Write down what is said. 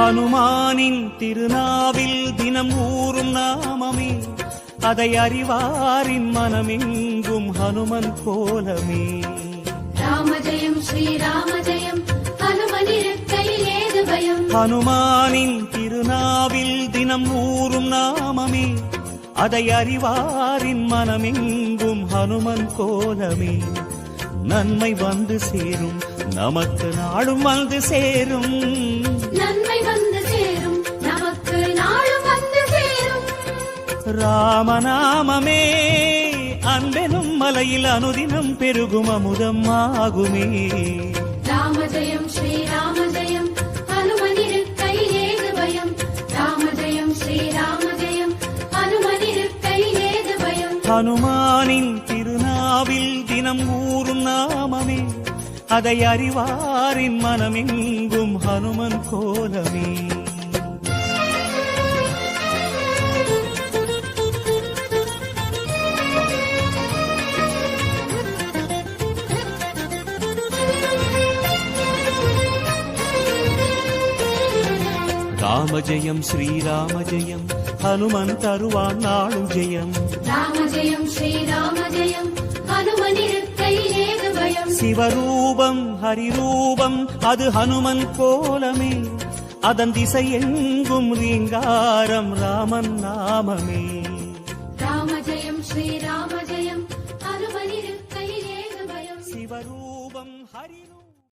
ஹனுமானின் திருநாவில் தினம் ஊறும் நாமமே, அதை அறிவாரின் மனமெங்கும் ஹனுமன் கோலமே. ராமஜெயம் ஸ்ரீராமஜெயம், ஹனுமனிருக்கையில் ஏது பயம். ஹனுமானின் திருநாவில் தினம் ஊறும் நாமமே, அதை அறிவாரின் மனமெங்கும் ஹனுமன் கோலமே. நன்மை வந்து சேரும், நமக்கு நாளும் வந்து சேரும். நன்மை வந்து சேரும், நமக்கு நாளும் வந்து சேரும். ராமநாமமே அன்பெனும் மலையில் அனுதினம் பெருகும் அமுதம் ஆகுமே. ராமஜெயம் ஸ்ரீராமஜெயம், ஹனுமனிருக்கையில் ஏது பயம். ராமஜெயம் ஸ்ரீராமஜெயம், ஹனுமனிருக்கையில் ஏது பயம். ஹனுமானின் திருநாவில் தினம் ஊறும் நாமமே, அதை அறிவாரின் மனமெங்கும் ஹனுமன் கோலமே. ராமஜெயம் ஸ்ரீராமஜெயம், ஹனுமன் தருவான் நாளும் ஜெயம். ராமஜெயம் ஸ்ரீராமஜெயம், ஹனுமனிருக்கையில் ஏது பயம். சிவரூபம் ஹரிரூபம் அது ஹனுமன் கோலமே, அதன் திசை எங்கும் ரீங்காரம் ராமன் நாமமே. ராமஜெயம் ஸ்ரீராமஜெயம், ஹனுமனிருக்கையில் ஏது பயம். சிவரூபம் ஹரி